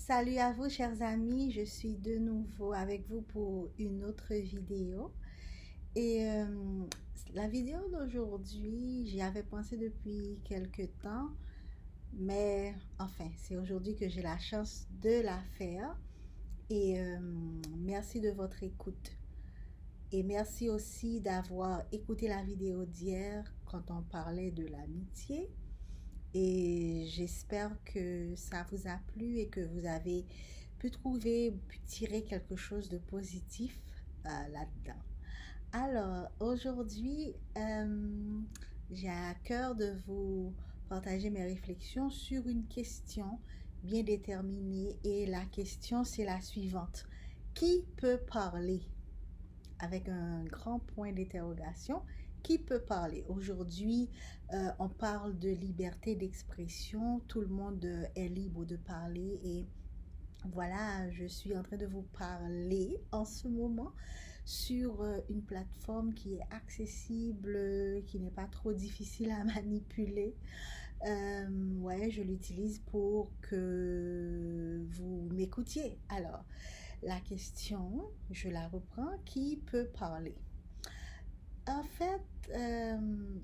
Salut à vous, chers amis. Je suis de nouveau avec vous pour une autre vidéo. Et la vidéo d'aujourd'hui, j'y avais pensé depuis quelque temps, mais enfin, c'est aujourd'hui que j'ai la chance de la faire. Et merci de votre écoute. Et merci aussi d'avoir écouté la vidéo d'hier quand on parlait de l'amitié. Et j'espère que ça vous a plu et que vous avez pu tirer quelque chose de positif là-dedans. Alors, aujourd'hui, j'ai à cœur de vous partager mes réflexions sur une question bien déterminée. Et la question, c'est la suivante. Qui peut parler? Avec un grand point d'interrogation. Qui peut parler? Aujourd'hui, on parle de liberté d'expression. Tout le monde est libre de parler et voilà, je suis en train de vous parler en ce moment sur une plateforme qui est accessible, qui n'est pas trop difficile à manipuler. Ouais, je l'utilise pour que vous m'écoutiez. Alors, la question, je la reprends, qui peut parler? En fait, euh,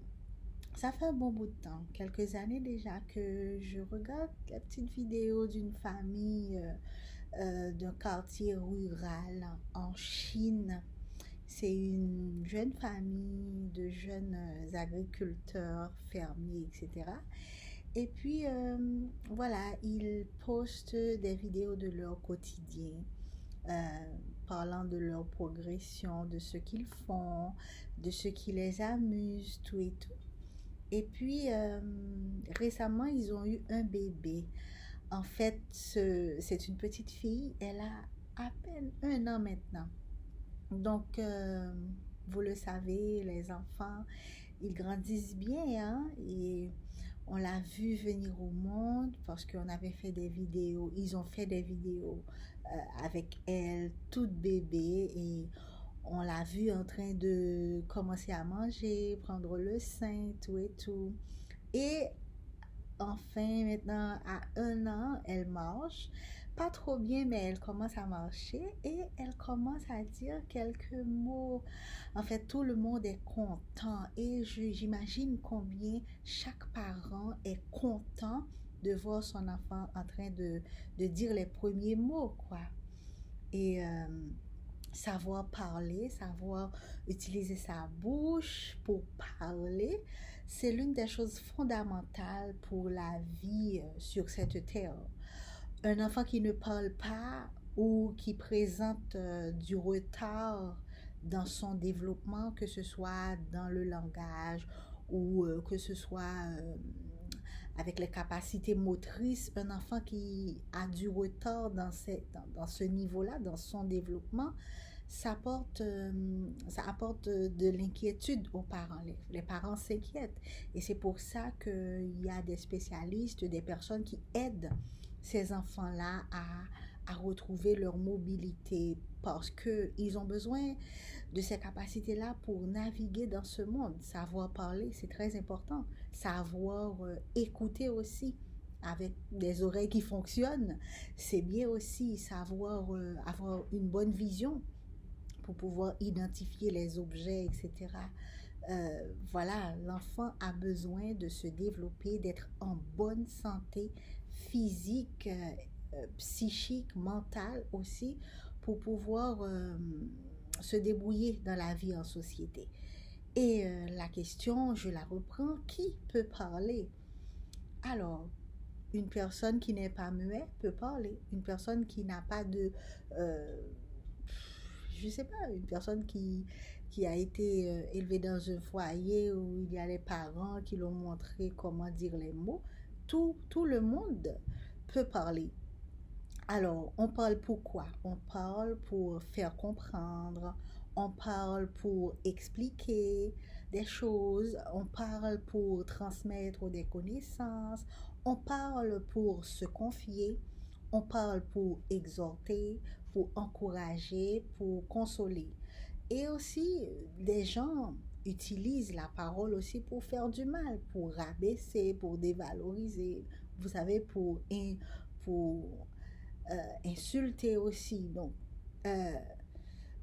ça fait un bon bout de temps, quelques années déjà, que je regarde la petite vidéo d'une famille d'un quartier rural en Chine. C'est une jeune famille de jeunes agriculteurs, fermiers, etc. Et puis, voilà, ils postent des vidéos de leur quotidien, euh, parlant de leur progression, de ce qu'ils font, de ce qui les amuse, tout et tout. Et puis, récemment, ils ont eu un bébé. En fait, c'est une petite fille, elle a à peine 1 an maintenant. Donc, vous le savez, les enfants, ils grandissent bien, hein, et on l'a vu venir au monde parce qu'on avait fait des vidéos, ils ont fait des vidéos avec elle, toute bébé, et on l'a vu en train de commencer à manger, prendre le sein, tout et tout. Et enfin, maintenant, à 1 an, elle marche. Pas trop bien, mais elle commence à marcher et elle commence à dire quelques mots. En fait, tout le monde est content et j'imagine combien chaque parent est content de voir son enfant en train de dire les premiers mots, quoi. Et savoir parler, savoir utiliser sa bouche pour parler, c'est l'une des choses fondamentales pour la vie sur cette terre. Un enfant qui ne parle pas ou qui présente du retard dans son développement, que ce soit dans le langage ou que ce soit avec les capacités motrices, un enfant qui a du retard dans ce niveau-là, dans son développement, ça apporte de l'inquiétude aux parents. Les parents s'inquiètent. Et c'est pour ça qu'il y a des spécialistes, des personnes qui aident ces enfants-là à retrouver leur mobilité parce qu'ils ont besoin de ces capacités-là pour naviguer dans ce monde. Savoir parler, c'est très important. Savoir écouter aussi avec des oreilles qui fonctionnent, c'est bien aussi. Savoir avoir une bonne vision pour pouvoir identifier les objets, etc. Voilà, l'enfant a besoin de se développer, d'être en bonne santé physique, psychique, mentale aussi, pour pouvoir se débrouiller dans la vie en société. Et la question, je la reprends, qui peut parler? Alors, une personne qui n'est pas muette peut parler. Une personne qui n'a pas de... euh, je sais pas, une personne qui a été élevée dans un foyer où il y a les parents qui l'ont montré comment dire les mots, tout le monde peut parler. Alors, on parle pourquoi? On parle pour faire comprendre, on parle pour expliquer des choses, on parle pour transmettre des connaissances, on parle pour se confier, on parle pour exhorter, pour encourager, pour consoler. Et aussi, des gens utilisent la parole aussi pour faire du mal, pour rabaisser, pour dévaloriser, vous savez, pour insulter aussi. Donc, euh,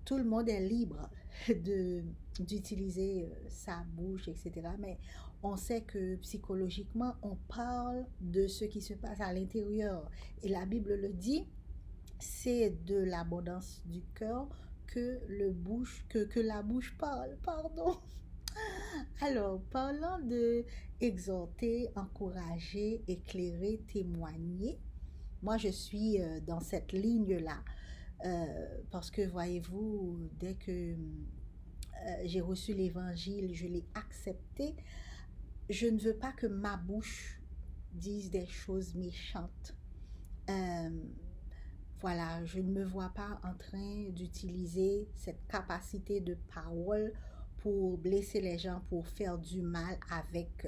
tout le monde est libre de d'utiliser sa bouche, etc. Mais on sait que psychologiquement, on parle de ce qui se passe à l'intérieur. Et la Bible le dit, c'est de l'abondance du cœur que la bouche parle. Pardon. Alors, parlant de exhorter, encourager, éclairer, témoigner, moi je suis dans cette ligne-là. Parce que voyez-vous, dès que j'ai reçu l'évangile, je l'ai accepté, je ne veux pas que ma bouche dise des choses méchantes. Euh, voilà, je ne me vois pas en train d'utiliser cette capacité de parole pour blesser les gens, pour faire du mal avec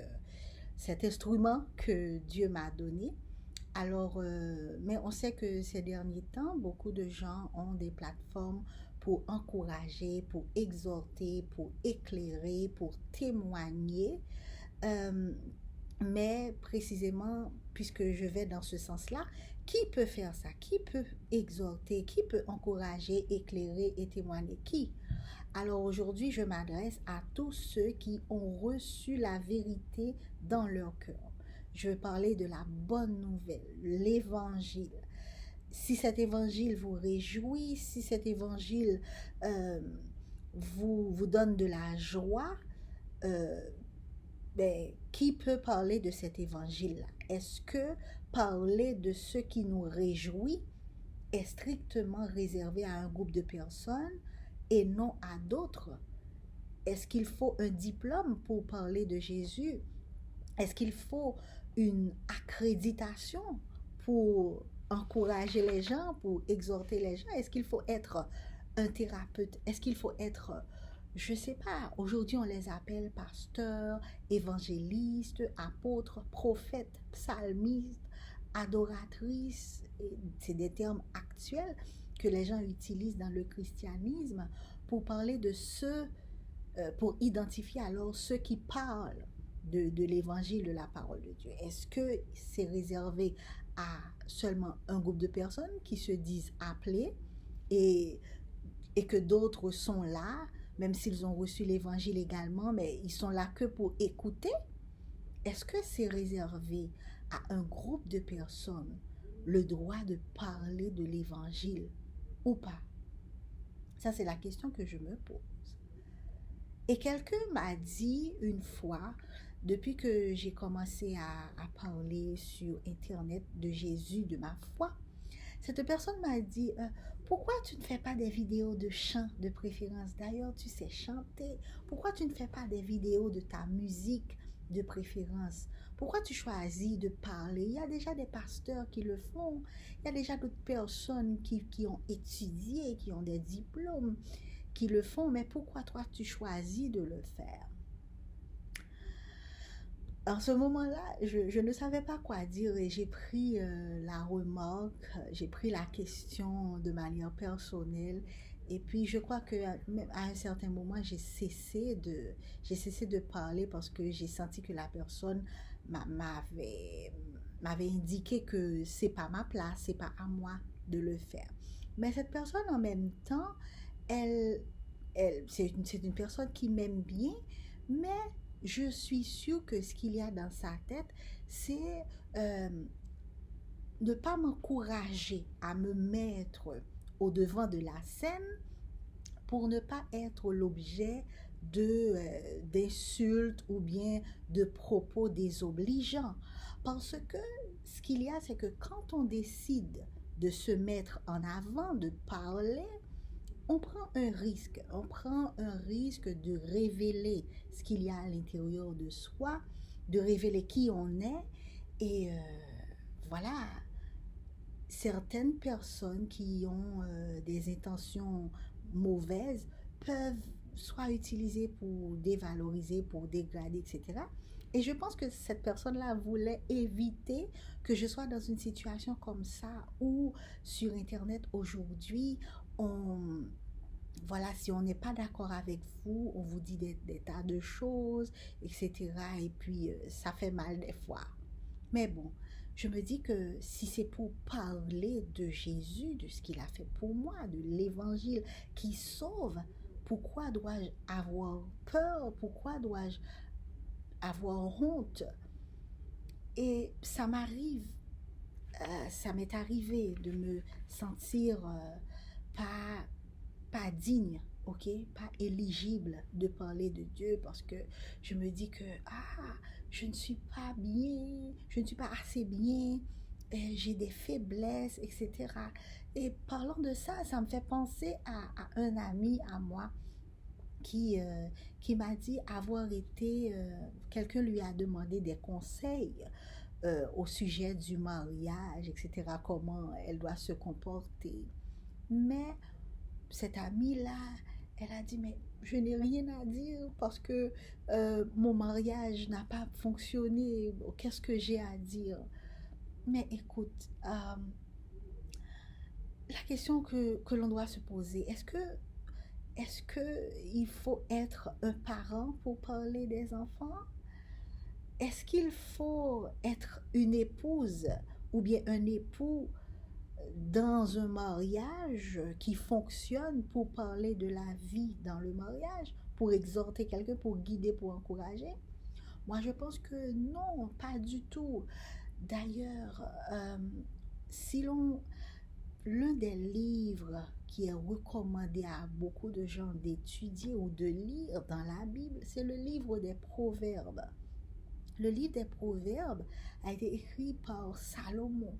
cet instrument que Dieu m'a donné. Alors, mais on sait que ces derniers temps, beaucoup de gens ont des plateformes pour encourager, pour exhorter, pour éclairer, pour témoigner. Euh, mais précisément, puisque je vais dans ce sens-là, qui peut faire ça? Qui peut exhorter? Qui peut encourager, éclairer et témoigner? Qui? Alors aujourd'hui, je m'adresse à tous ceux qui ont reçu la vérité dans leur cœur. Je veux parler de la bonne nouvelle, l'évangile. Si cet évangile vous réjouit, si cet évangile euh, vous donne de la joie, euh, ben, qui peut parler de cet évangile-là? Est-ce que parler de ce qui nous réjouit est strictement réservé à un groupe de personnes et non à d'autres? Est-ce qu'il faut un diplôme pour parler de Jésus? Est-ce qu'il faut une accréditation pour encourager les gens, pour exhorter les gens? Est-ce qu'il faut être un thérapeute? Est-ce qu'il faut être, je ne sais pas, aujourd'hui on les appelle pasteurs, évangélistes, apôtres, prophètes, psalmistes, adoratrices. C'est des termes actuels que les gens utilisent dans le christianisme pour parler de ceux, pour identifier alors ceux qui parlent de l'évangile, de la parole de Dieu. Est-ce que c'est réservé à seulement un groupe de personnes qui se disent appelées et, et que d'autres sont là, même s'ils ont reçu l'évangile également, mais ils sont là que pour écouter? Est-ce que c'est réservé à un groupe de personnes le droit de parler de l'évangile ou pas? Ça, c'est la question que je me pose. Et quelqu'un m'a dit une fois, depuis que j'ai commencé à parler sur Internet de Jésus, de ma foi, cette personne m'a dit, pourquoi tu ne fais pas des vidéos de chant de préférence? D'ailleurs, tu sais chanter. Pourquoi tu ne fais pas des vidéos de ta musique de préférence? Pourquoi tu choisis de parler? Il y a déjà des pasteurs qui le font. Il y a déjà d'autres personnes qui ont étudié, qui ont des diplômes, qui le font. Mais pourquoi toi, tu choisis de le faire? En ce moment-là, je ne savais pas quoi dire et j'ai pris la remarque, j'ai pris la question de manière personnelle et puis je crois que même à un certain moment, j'ai cessé de parler parce que j'ai senti que la personne m'avait indiqué que c'est pas ma place, c'est pas à moi de le faire. Mais cette personne en même temps, elle, c'est une personne qui m'aime bien, mais je suis sûre que ce qu'il y a dans sa tête, c'est euh, ne pas m'encourager à me mettre au devant de la scène pour ne pas être l'objet d'insultes ou bien de propos désobligeants. Parce que ce qu'il y a, c'est que quand on décide de se mettre en avant, de parler, on prend un risque. On prend un risque de révéler ce qu'il y a à l'intérieur de soi, de révéler qui on est. Et voilà, certaines personnes qui ont des intentions mauvaises peuvent soit utiliser pour dévaloriser, pour dégrader, etc. Et je pense que cette personne-là voulait éviter que je sois dans une situation comme ça où sur Internet aujourd'hui, on, voilà, si on n'est pas d'accord avec vous, on vous dit des tas de choses, etc. Et puis, ça fait mal des fois. Mais bon, je me dis que si c'est pour parler de Jésus, de ce qu'il a fait pour moi, de l'évangile qui sauve, pourquoi dois-je avoir peur? Pourquoi dois-je avoir honte? Et ça m'est arrivé de me sentir pas, pas digne, ok, pas éligible de parler de Dieu parce que je me dis que je ne suis pas bien, je ne suis pas assez bien, j'ai des faiblesses, etc. Et parlant de ça, ça me fait penser à un ami à moi qui, euh, qui m'a dit avoir été, quelqu'un lui a demandé des conseils au sujet du mariage, etc., comment elle doit se comporter. Mais cette amie-là, elle a dit, mais je n'ai rien à dire parce que mon mariage n'a pas fonctionné. Qu'est-ce que j'ai à dire? Mais écoute, la question que l'on doit se poser, est-ce que il faut être un parent pour parler des enfants? Est-ce qu'il faut être une épouse ou bien un époux dans un mariage qui fonctionne pour parler de la vie dans le mariage, pour exhorter quelqu'un, pour guider, pour encourager? Moi, je pense que non, pas du tout. D'ailleurs, si l'on l'un des livres qui est recommandé à beaucoup de gens d'étudier ou de lire dans la Bible, c'est le livre des Proverbes. Le livre des Proverbes a été écrit par Salomon.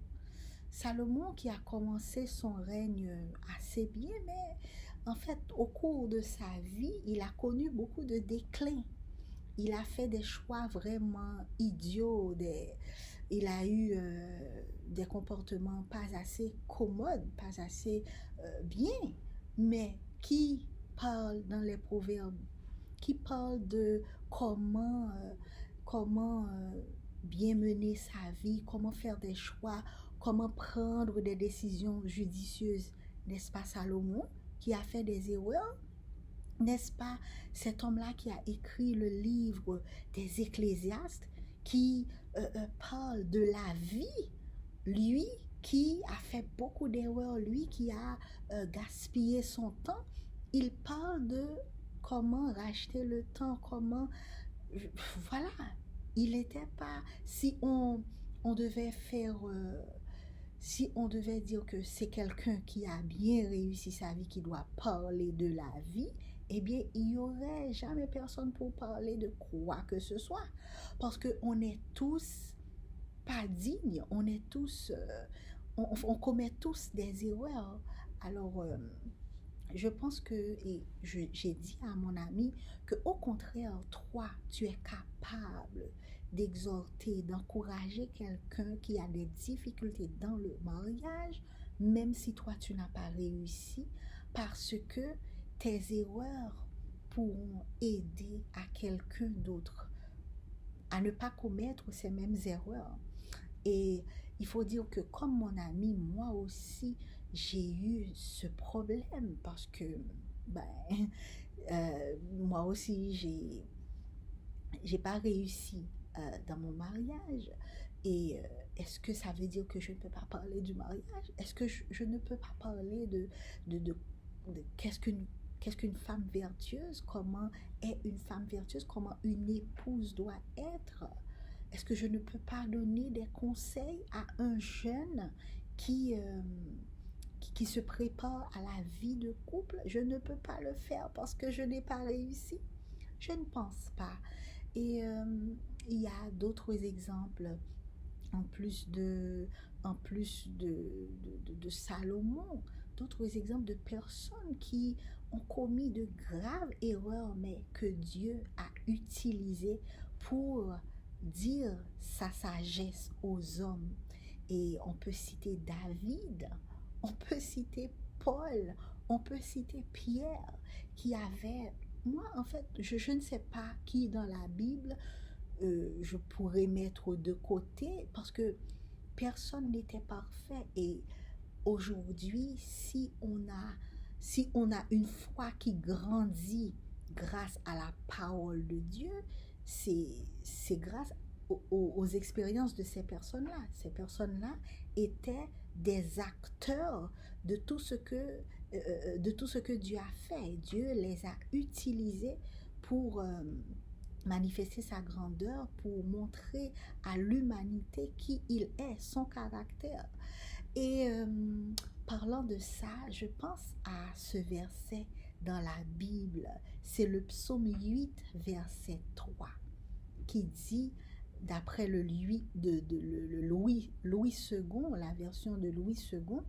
Salomon qui a commencé son règne assez bien, mais en fait, au cours de sa vie, il a connu beaucoup de déclins. Il a fait des choix vraiment idiots, il a eu des comportements pas assez commodes, pas assez bien, mais qui parle dans les proverbes, qui parle de comment bien mener sa vie, comment faire des choix, comment prendre des décisions judicieuses. N'est-ce pas Salomon qui a fait des erreurs? N'est-ce pas cet homme-là qui a écrit le livre des Ecclésiastes qui parle de la vie, lui qui a fait beaucoup d'erreurs, lui qui a gaspillé son temps, il parle de comment racheter le temps, comment... Voilà, il n'était pas... On devait faire... si on devait dire que c'est quelqu'un qui a bien réussi sa vie, qui doit parler de la vie, eh bien, il n'y aurait jamais personne pour parler de quoi que ce soit. Parce qu'on est tous pas dignes, on est tous, on commet tous des erreurs. Alors, je pense que, et j'ai dit à mon ami, que au contraire, toi, tu es capable d'exhorter, d'encourager quelqu'un qui a des difficultés dans le mariage, même si toi, tu n'as pas réussi, parce que tes erreurs pourront aider à quelqu'un d'autre à ne pas commettre ces mêmes erreurs. Et il faut dire que comme mon ami, moi aussi, j'ai eu ce problème parce que ben, moi aussi, j'ai pas réussi dans mon mariage. Et est-ce que ça veut dire que je ne peux pas parler du mariage? Est-ce que je ne peux pas parler de qu'est-ce qu'une femme vertueuse? Comment est une femme vertueuse? Comment une épouse doit être? Est-ce que je ne peux pas donner des conseils à un jeune qui, euh, qui se prépare à la vie de couple? Je ne peux pas le faire parce que je n'ai pas réussi. Je ne pense pas. Et il y a d'autres exemples en plus de Salomon, d'autres exemples de personnes qui ont commis de graves erreurs, mais que Dieu a utilisé pour dire sa sagesse aux hommes. Et on peut citer David, on peut citer Paul, on peut citer Pierre, qui avait... Moi, en fait, je ne sais pas qui dans la Bible je pourrais mettre de côté parce que personne n'était parfait. Et aujourd'hui, si on a une foi qui grandit grâce à la parole de Dieu, c'est grâce aux expériences de ces personnes-là. Ces personnes-là étaient des acteurs de tout ce que Dieu a fait. Dieu les a utilisés pour manifester sa grandeur, pour montrer à l'humanité qui il est, son caractère. Et parlant de ça, je pense à ce verset dans la Bible. C'est le psaume 8, verset 3, qui dit, d'après le Louis II, la version de Louis II,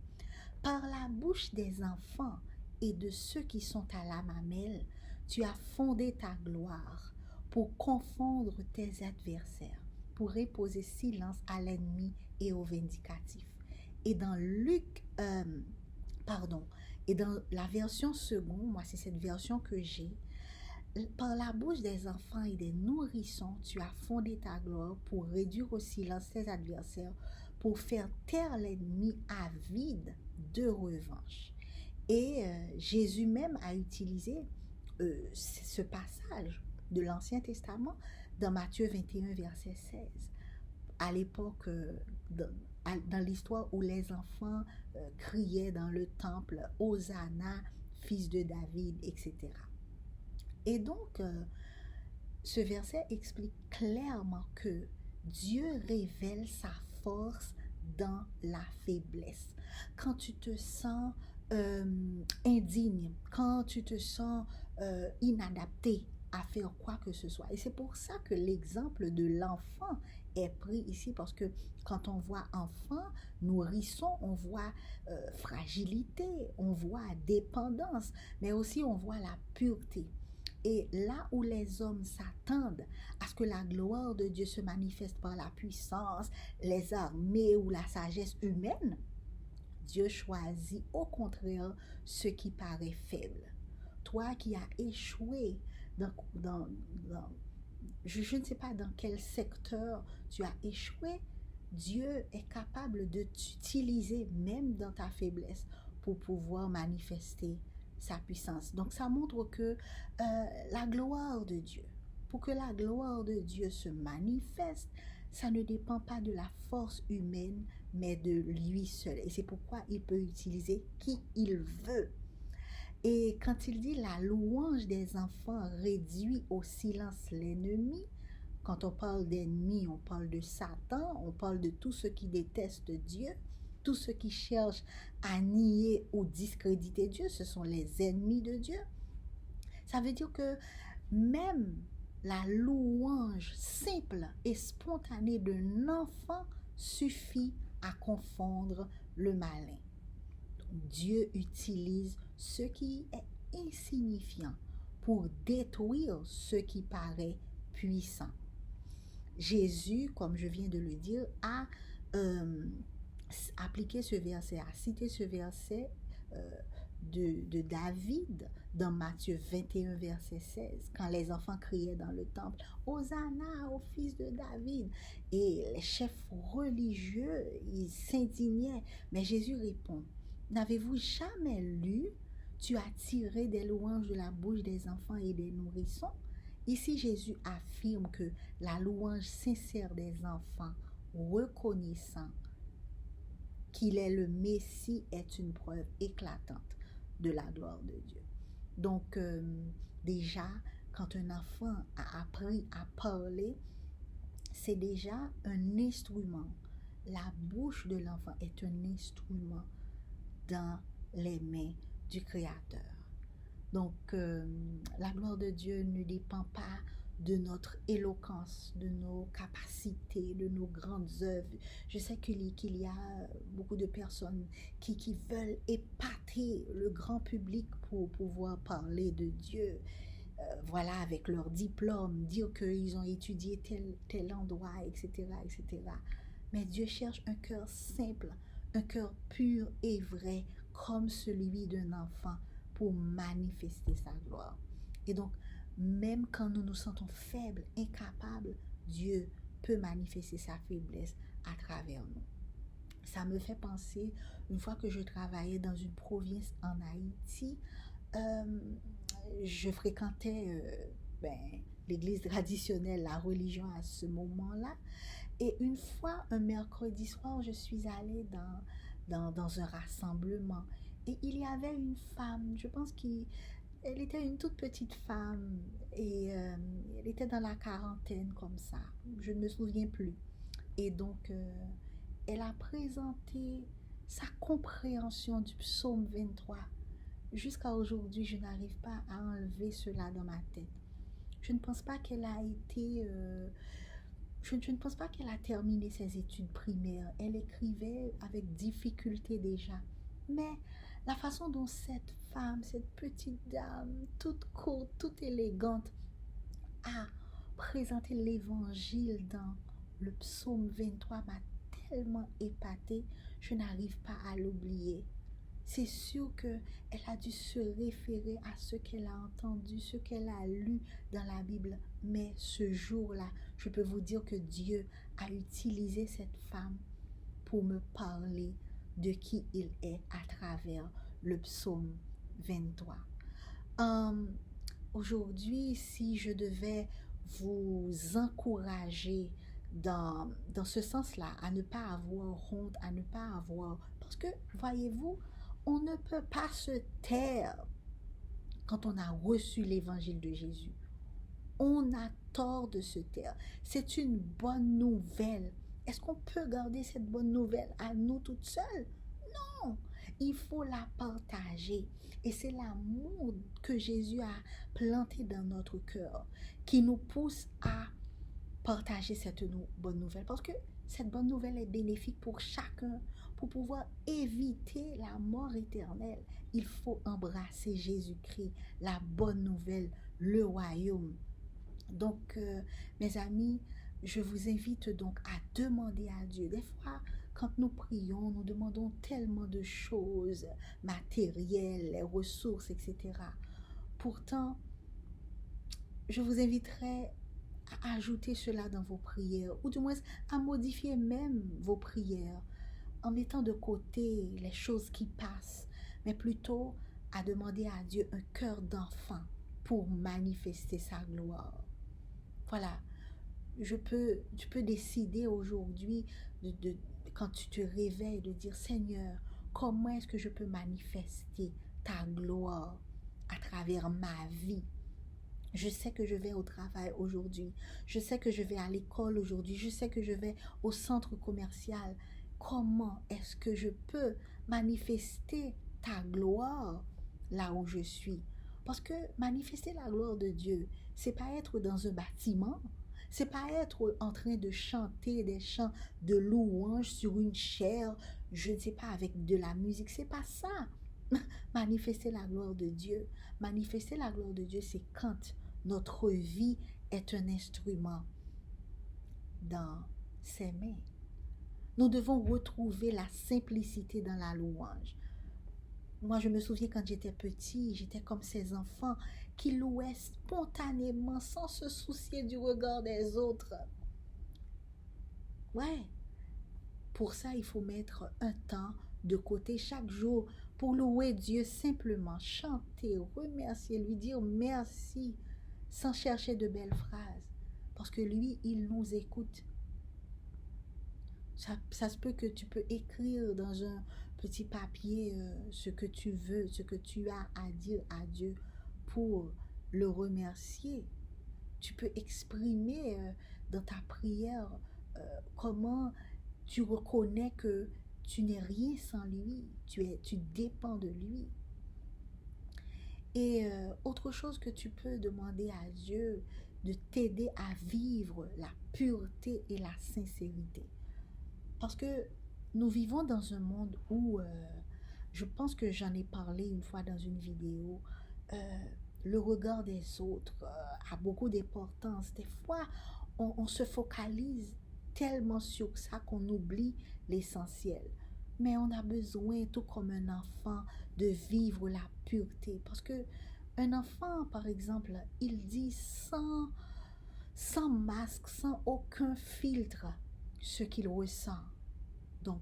par la bouche des enfants et de ceux qui sont à la mamelle, tu as fondé ta gloire pour confondre tes adversaires, pour imposer silence à l'ennemi et au vindicatif. Et dans et dans la version seconde, moi c'est cette version que j'ai, par la bouche des enfants et des nourrissons, tu as fondé ta gloire pour réduire au silence tes adversaires, pour faire taire l'ennemi avide de revanche. Et Jésus même a utilisé ce passage de l'Ancien Testament dans Matthieu 21, verset 16. À l'époque, dans l'histoire où les enfants criaient dans le temple, Hosanna, fils de David, etc. Et donc, ce verset explique clairement que Dieu révèle sa force dans la faiblesse. Quand tu te sens indigne, quand tu te sens inadapté à faire quoi que ce soit. Et c'est pour ça que l'exemple de l'enfant est pris ici, parce que quand on voit enfant, nourrisson, on voit fragilité, on voit dépendance, mais aussi on voit la pureté. Et là où les hommes s'attendent à ce que la gloire de Dieu se manifeste par la puissance, les armées ou la sagesse humaine, Dieu choisit au contraire ce qui paraît faible. Toi qui as échoué dans je ne sais pas dans quel secteur tu as échoué, Dieu est capable de t'utiliser même dans ta faiblesse pour pouvoir manifester sa puissance. Donc ça montre que la gloire de Dieu, pour que la gloire de Dieu se manifeste, ça ne dépend pas de la force humaine, mais de lui seul. Et c'est pourquoi il peut utiliser qui il veut. Et quand il dit la louange des enfants réduit au silence l'ennemi, quand on parle d'ennemi, on parle de Satan, on parle de tous ceux qui détestent Dieu, tous ceux qui cherchent à nier ou discréditer Dieu, ce sont les ennemis de Dieu. Ça veut dire que même la louange simple et spontanée d'un enfant suffit à confondre le malin. Dieu utilise ce qui est insignifiant pour détruire ce qui paraît puissant. Jésus, comme je viens de le dire, a appliqué ce verset, a cité ce verset de David dans Matthieu 21, verset 16, quand les enfants criaient dans le temple, Hosanna au fils de David. Et les chefs religieux, ils s'indignaient. Mais Jésus répond, n'avez-vous jamais lu, tu as tiré des louanges de la bouche des enfants et des nourrissons? Ici, Jésus affirme que la louange sincère des enfants, reconnaissant qu'il est le Messie, est une preuve éclatante de la gloire de Dieu. Donc, déjà, quand un enfant a appris à parler, c'est déjà un instrument. La bouche de l'enfant est un instrument dans les mains du Créateur. Donc, la gloire de Dieu ne dépend pas de notre éloquence, de nos capacités, de nos grandes œuvres. Je sais qu'il y a beaucoup de personnes qui veulent épater le grand public pour pouvoir parler de Dieu. Voilà, avec leur diplôme, dire qu'ils ont étudié tel endroit, etc., etc. Mais Dieu cherche un cœur simple, un cœur pur et vrai, comme celui d'un enfant, pour manifester sa gloire. Et donc, même quand nous nous sentons faibles, incapables, Dieu peut manifester sa faiblesse à travers nous. Ça me fait penser, une fois que je travaillais dans une province en Haïti, je fréquentais l'église traditionnelle, la religion à ce moment-là. Et une fois, un mercredi soir, je suis allée dans un rassemblement. Et il y avait une femme, je pense qu'elle était une toute petite femme. Et elle était dans la quarantaine comme ça. Je ne me souviens plus. Et donc, elle a présenté sa compréhension du psaume 23. Jusqu'à aujourd'hui, je n'arrive pas à enlever cela dans ma tête. Je ne pense pas qu'elle a été... je ne pense pas qu'elle a terminé ses études primaires. Elle écrivait avec difficulté déjà. Mais la façon dont cette femme, cette petite dame, toute courte, toute élégante, a présenté l'évangile dans le psaume 23 m'a tellement épatée, je n'arrive pas à l'oublier. C'est sûr qu'elle a dû se référer à ce qu'elle a entendu, ce qu'elle a lu dans la Bible. Mais ce jour-là, je peux vous dire que Dieu a utilisé cette femme pour me parler de qui il est à travers le psaume 23. Euh, Aujourd'hui, si je devais vous encourager dans ce sens-là, à ne pas avoir honte, à ne pas avoir... Parce que, voyez-vous, on ne peut pas se taire quand on a reçu l'évangile de Jésus. On a tort de se taire. C'est une bonne nouvelle. Est-ce qu'on peut garder cette bonne nouvelle à nous toutes seules? Non, il faut la partager. Et c'est l'amour que Jésus a planté dans notre cœur qui nous pousse à partager cette bonne nouvelle. Parce que cette bonne nouvelle est bénéfique pour chacun. Pour pouvoir éviter la mort éternelle, il faut embrasser Jésus-Christ, la bonne nouvelle, le royaume. Donc, mes amis, je vous invite donc à demander à Dieu. Des fois, quand nous prions, nous demandons tellement de choses matérielles, les ressources, etc. Pourtant, je vous inviterai à ajouter cela dans vos prières, ou du moins à modifier même vos prières, en mettant de côté les choses qui passent, mais plutôt à demander à Dieu un cœur d'enfant pour manifester sa gloire. Voilà, tu peux décider aujourd'hui, quand tu te réveilles, de dire, Seigneur, comment est-ce que je peux manifester ta gloire à travers ma vie? Je sais que je vais au travail aujourd'hui. Je sais que je vais à l'école aujourd'hui. Je sais que je vais au centre commercial. Comment est-ce que je peux manifester ta gloire là où je suis? Parce que manifester la gloire de Dieu, c'est pas être dans un bâtiment. C'est pas être en train de chanter des chants de louange sur une chaire, je ne sais pas, avec de la musique. C'est pas ça. Manifester la gloire de Dieu. Manifester la gloire de Dieu, c'est quand notre vie est un instrument dans ses mains. Nous devons retrouver la simplicité dans la louange. Moi, je me souviens quand j'étais petit, j'étais comme ces enfants qui louaient spontanément sans se soucier du regard des autres. Ouais, pour ça, il faut mettre un temps de côté chaque jour pour louer Dieu simplement, chanter, remercier, lui dire merci sans chercher de belles phrases. Parce que lui, il nous écoute. Ça se peut que tu peux écrire dans un petit papier ce que tu veux, ce que tu as à dire à Dieu pour le remercier. Tu peux exprimer dans ta prière comment tu reconnais que tu n'es rien sans lui, tu dépends de lui. Et autre chose que tu peux demander à Dieu, de t'aider à vivre la pureté et la sincérité. Parce que nous vivons dans un monde où, je pense que j'en ai parlé une fois dans une vidéo, le regard des autres a beaucoup d'importance. Des fois, on se focalise tellement sur ça qu'on oublie l'essentiel. Mais on a besoin, tout comme un enfant, de vivre la pureté. Parce que un enfant, par exemple, il dit sans masque, sans aucun filtre, ce qu'il ressent. Donc,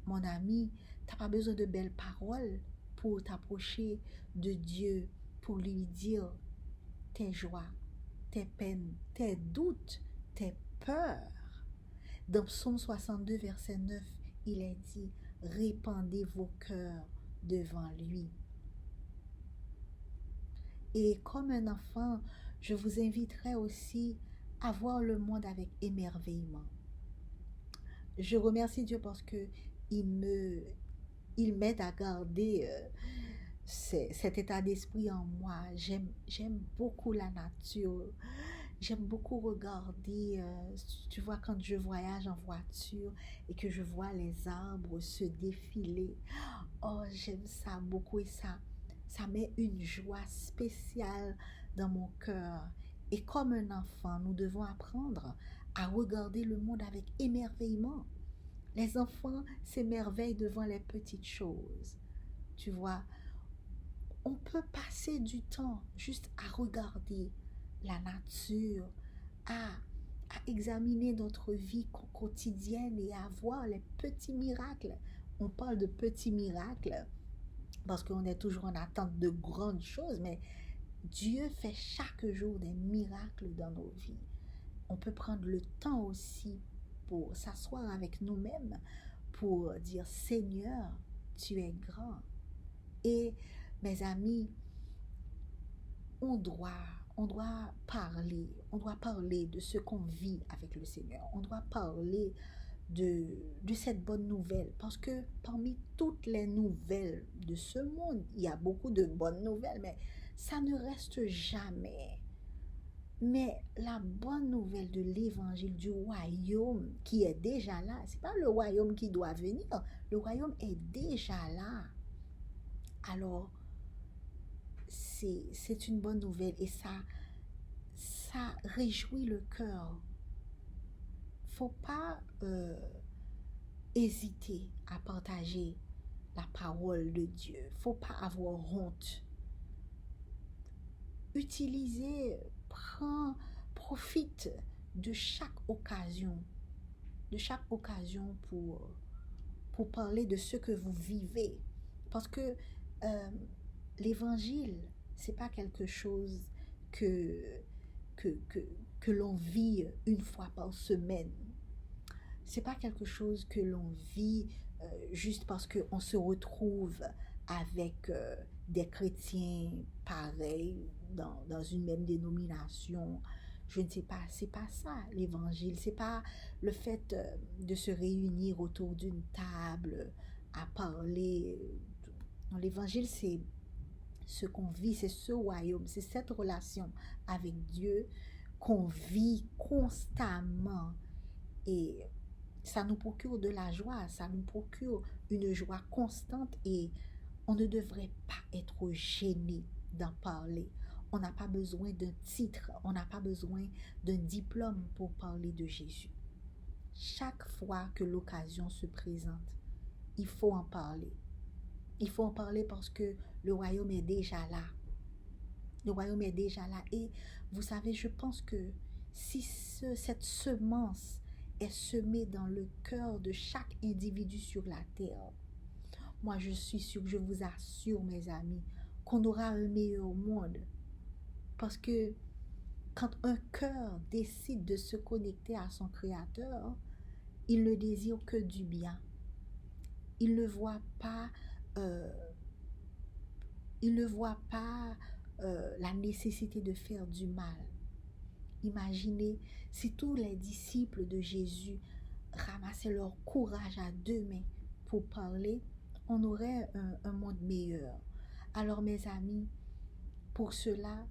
mon ami, tu n'as pas besoin de belles paroles pour t'approcher de Dieu, pour lui dire tes joies, tes peines, tes doutes, tes peurs. Dans Psaume 62, verset 9, il est dit, répandez vos cœurs devant lui. Et comme un enfant, je vous inviterai aussi à voir le monde avec émerveillement. Je remercie Dieu parce que il m'aide à garder cet état d'esprit en moi. J'aime beaucoup la nature. J'aime beaucoup regarder, tu vois, quand je voyage en voiture et que je vois les arbres se défiler. Oh, j'aime ça beaucoup et ça met une joie spéciale dans mon cœur. Et comme un enfant, nous devons apprendre à regarder le monde avec émerveillement. Les enfants s'émerveillent devant les petites choses. Tu vois, on peut passer du temps juste à regarder la nature, à, à examiner notre vie quotidienne et à voir les petits miracles. On parle de petits miracles parce qu'on est toujours en attente de grandes choses, mais Dieu fait chaque jour des miracles dans nos vies. On peut prendre le temps aussi pour s'asseoir avec nous-mêmes, pour dire Seigneur, tu es grand. Et mes amis, on doit, on doit parler de ce qu'on vit avec le Seigneur. On doit parler de cette bonne nouvelle. Parce que parmi toutes les nouvelles de ce monde, il y a beaucoup de bonnes nouvelles, mais ça ne reste jamais. Mais la bonne nouvelle de l'évangile du royaume qui est déjà là, c'est pas le royaume qui doit venir, le royaume est déjà là. Alors, c'est une bonne nouvelle et ça réjouit le cœur. Faut pas hésiter à partager la parole de Dieu. Faut pas avoir honte. Utilisez, profite de chaque occasion pour parler de ce que vous vivez. Parce que euh, l'évangile, c'est pas quelque chose que, que, que, que l'on vit une fois par semaine. C'est pas quelque chose que l'on vit juste parce qu'on se retrouve avec des chrétiens pareils dans une même dénomination. Je ne sais pas, c'est pas ça l'évangile. C'est pas le fait de se réunir autour d'une table à parler. Non, l'évangile, c'est ce qu'on vit, c'est ce royaume, c'est cette relation avec Dieu qu'on vit constamment. Et ça nous procure de la joie, ça nous procure une joie constante et on ne devrait pas être gêné d'en parler. On n'a pas besoin d'un titre, on n'a pas besoin d'un diplôme pour parler de Jésus. Chaque fois que l'occasion se présente, il faut en parler. Il faut en parler parce que le royaume est déjà là. Le royaume est déjà là. Et vous savez, je pense que si cette semence est semée dans le cœur de chaque individu sur la terre, moi je suis sûre, je vous assure mes amis, qu'on aura un meilleur monde. Parce que quand un cœur décide de se connecter à son Créateur, il ne désire que du bien. Il ne voit pas, euh, il ne voit pas la nécessité de faire du mal. Imaginez si tous les disciples de Jésus ramassaient leur courage à deux mains pour parler, on aurait un monde meilleur. Alors mes amis, pour cela,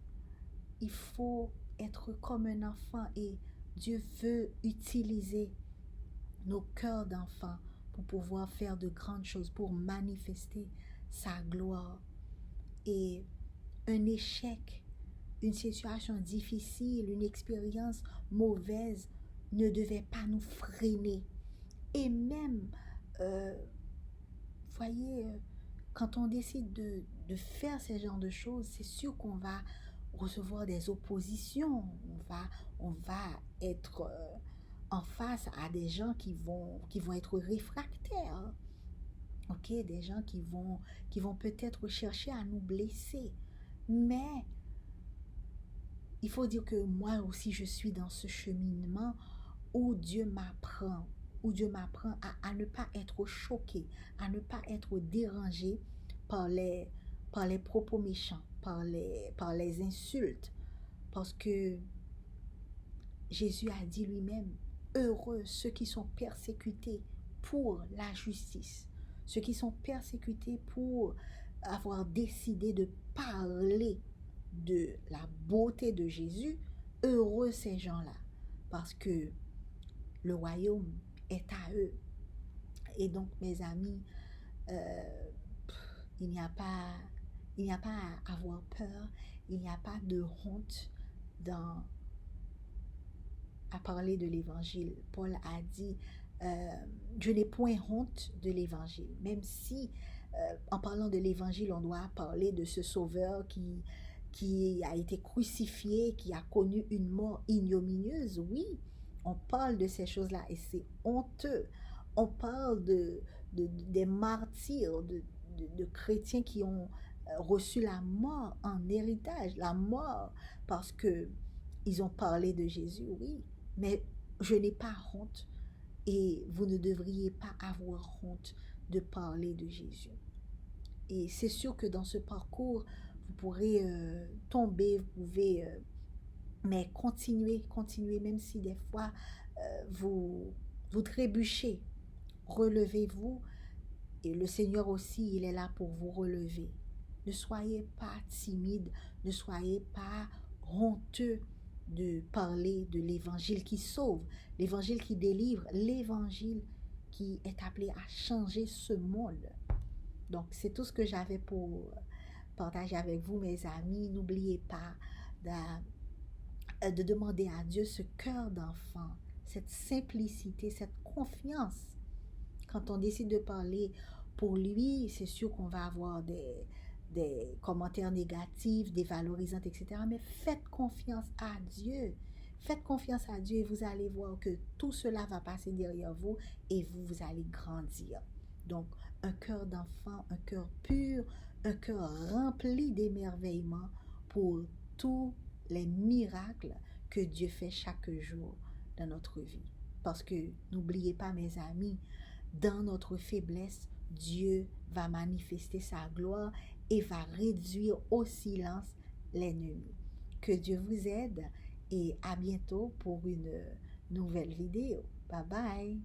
il faut être comme un enfant et Dieu veut utiliser nos cœurs d'enfants pour pouvoir faire de grandes choses, pour manifester sa gloire. Et un échec, une situation difficile, une expérience mauvaise ne devait pas nous freiner. Et même, voyez, quand on décide de faire ce genre de choses, c'est sûr qu'on va recevoir des oppositions. On va être en face à des gens qui vont être réfractaires. Ok, des gens qui vont peut-être chercher à nous blesser. Mais il faut dire que moi aussi, je suis dans ce cheminement où Dieu m'apprend à ne pas être choqué, à ne pas être dérangé par par les propos méchants, par les insultes, parce que Jésus a dit lui-même, heureux ceux qui sont persécutés pour la justice, ceux qui sont persécutés pour avoir décidé de parler de la beauté de Jésus, heureux ces gens-là, parce que le royaume est à eux. Et donc, mes amis, euh, il n'y a pas, il n'y a pas à avoir peur, il n'y a pas de honte dans à parler de l'évangile. Paul a dit, je n'ai point honte de l'évangile, même si en parlant de l'évangile, on doit parler de ce sauveur qui a été crucifié, qui a connu une mort ignominieuse. Oui, on parle de ces choses-là et c'est honteux. On parle des martyrs, de chrétiens qui ont reçu la mort en héritage, la mort parce que ils ont parlé de Jésus, oui, mais je n'ai pas honte et vous ne devriez pas avoir honte de parler de Jésus. Et c'est sûr que dans ce parcours, vous pourrez tomber, vous pouvez, mais continuez, même si des fois vous trébuchez, relevez-vous et le Seigneur aussi, il est là pour vous relever. Ne soyez pas timide, ne soyez pas honteux de parler de l'évangile qui sauve, l'évangile qui délivre, l'évangile qui est appelé à changer ce monde. Donc, c'est tout ce que j'avais pour partager avec vous, mes amis. N'oubliez pas de demander à Dieu ce cœur d'enfant, cette simplicité, cette confiance. Quand on décide de parler pour lui, c'est sûr qu'on va avoir des commentaires négatifs, dévalorisants, etc. Mais faites confiance à Dieu. Faites confiance à Dieu et vous allez voir que tout cela va passer derrière vous et vous allez grandir. Donc, un cœur d'enfant, un cœur pur, un cœur rempli d'émerveillement pour tous les miracles que Dieu fait chaque jour dans notre vie. Parce que n'oubliez pas, mes amis, dans notre faiblesse, Dieu va manifester sa gloire et va réduire au silence l'ennemi. Que Dieu vous aide et à bientôt pour une nouvelle vidéo. Bye bye!